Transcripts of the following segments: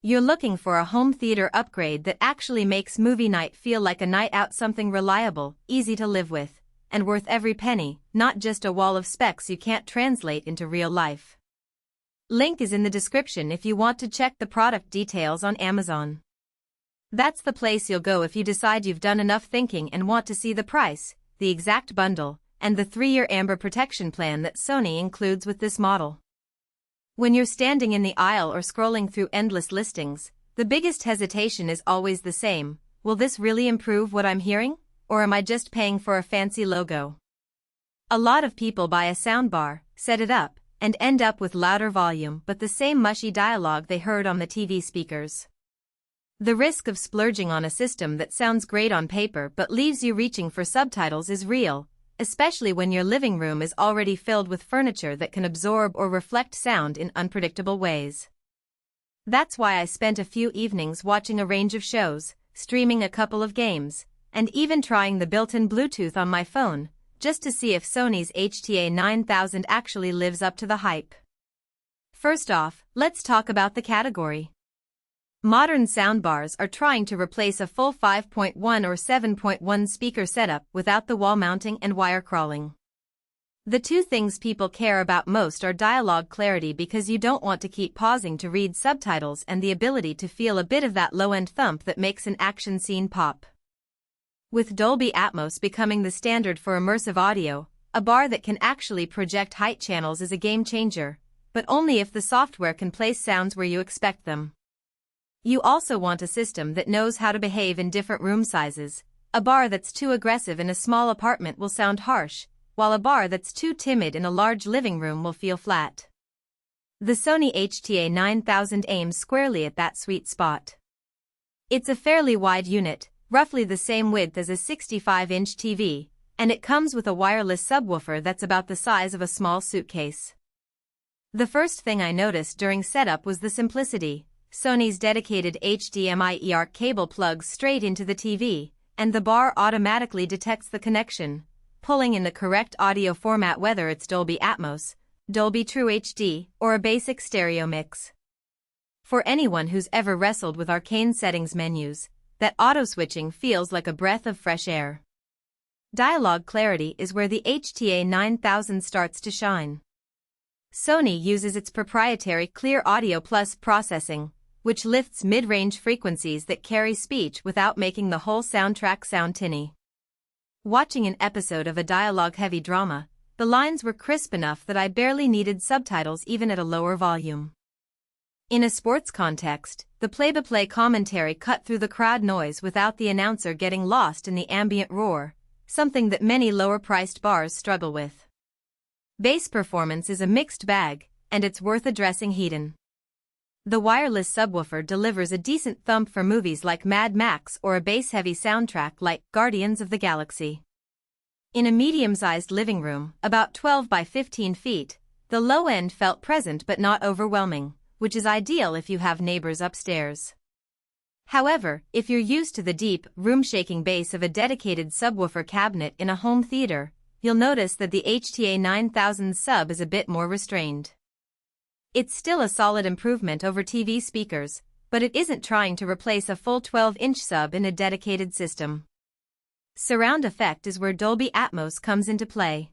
You're looking for a home theater upgrade that actually makes movie night feel like a night out, something reliable, easy to live with, and worth every penny, not just a wall of specs you can't translate into real life. Link is in the description if you want to check the product details on Amazon. That's the place you'll go if you decide you've done enough thinking and want to see the price, the exact bundle, and the 3-year Amber protection plan that Sony includes with this model. When you're standing in the aisle or scrolling through endless listings, the biggest hesitation is always the same: will this really improve what I'm hearing, or am I just paying for a fancy logo? A lot of people buy a soundbar, set it up, and end up with louder volume but the same mushy dialogue they heard on the TV speakers. The risk of splurging on a system that sounds great on paper but leaves you reaching for subtitles is real, especially when your living room is already filled with furniture that can absorb or reflect sound in unpredictable ways. That's why I spent a few evenings watching a range of shows, streaming a couple of games, and even trying the built-in Bluetooth on my phone, just to see if Sony's A9000 actually lives up to the hype. First off, let's talk about the category. Modern soundbars are trying to replace a full 5.1 or 7.1 speaker setup without the wall mounting and wire crawling. The two things people care about most are dialogue clarity, because you don't want to keep pausing to read subtitles, and the ability to feel a bit of that low-end thump that makes an action scene pop. With Dolby Atmos becoming the standard for immersive audio, a bar that can actually project height channels is a game changer, but only if the software can place sounds where you expect them. You also want a system that knows how to behave in different room sizes. A bar that's too aggressive in a small apartment will sound harsh, while a bar that's too timid in a large living room will feel flat. The Sony A9000 aims squarely at that sweet spot. It's a fairly wide unit, roughly the same width as a 65-inch TV, and it comes with a wireless subwoofer that's about the size of a small suitcase. The first thing I noticed during setup was the simplicity. Sony's dedicated HDMI EARC cable plugs straight into the TV, and the bar automatically detects the connection, pulling in the correct audio format, whether it's Dolby Atmos, Dolby True HD, or a basic stereo mix. For anyone who's ever wrestled with arcane settings menus, that auto-switching feels like a breath of fresh air. Dialogue clarity is where the HTA9000 starts to shine. Sony uses its proprietary Clear Audio Plus processing, which lifts mid-range frequencies that carry speech without making the whole soundtrack sound tinny. Watching an episode of a dialogue-heavy drama, the lines were crisp enough that I barely needed subtitles even at a lower volume. In a sports context, the play-by-play commentary cut through the crowd noise without the announcer getting lost in the ambient roar, something that many lower-priced bars struggle with. Bass performance is a mixed bag, and it's worth addressing head-on. The wireless subwoofer delivers a decent thump for movies like Mad Max or a bass-heavy soundtrack like Guardians of the Galaxy. In a medium-sized living room, about 12 by 15 feet, the low end felt present but not overwhelming, which is ideal if you have neighbors upstairs. However, if you're used to the deep, room-shaking bass of a dedicated subwoofer cabinet in a home theater, you'll notice that the HTA9000 sub is a bit more restrained. It's still a solid improvement over TV speakers, but it isn't trying to replace a full 12-inch sub in a dedicated system. Surround effect is where Dolby Atmos comes into play.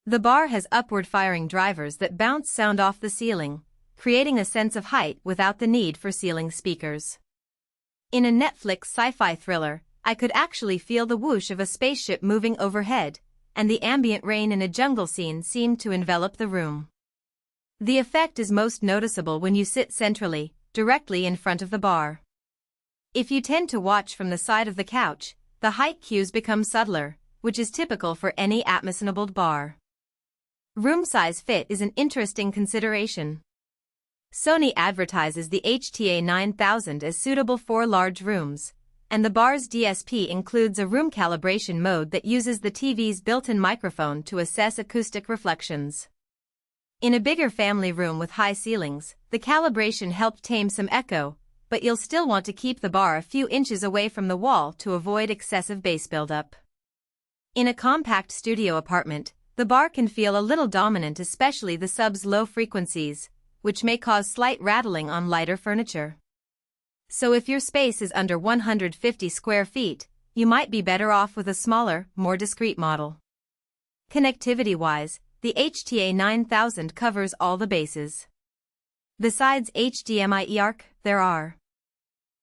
The bar has upward-firing drivers that bounce sound off the ceiling, creating a sense of height without the need for ceiling speakers. In a Netflix sci-fi thriller, I could actually feel the whoosh of a spaceship moving overhead, and the ambient rain in a jungle scene seemed to envelop the room. The effect is most noticeable when you sit centrally, directly in front of the bar. If you tend to watch from the side of the couch, the height cues become subtler, which is typical for any Atmos-enabled bar. Room size fit is an interesting consideration. Sony advertises the HTA9000 as suitable for large rooms, and the bar's DSP includes a room calibration mode that uses the TV's built-in microphone to assess acoustic reflections. In a bigger family room with high ceilings, the calibration helped tame some echo, but you'll still want to keep the bar a few inches away from the wall to avoid excessive bass buildup. In a compact studio apartment, the bar can feel a little dominant, especially the sub's low frequencies, which may cause slight rattling on lighter furniture. So if your space is under 150 square feet, you might be better off with a smaller, more discreet model. Connectivity-wise, the A9000 covers all the bases. Besides HDMI eARC, there are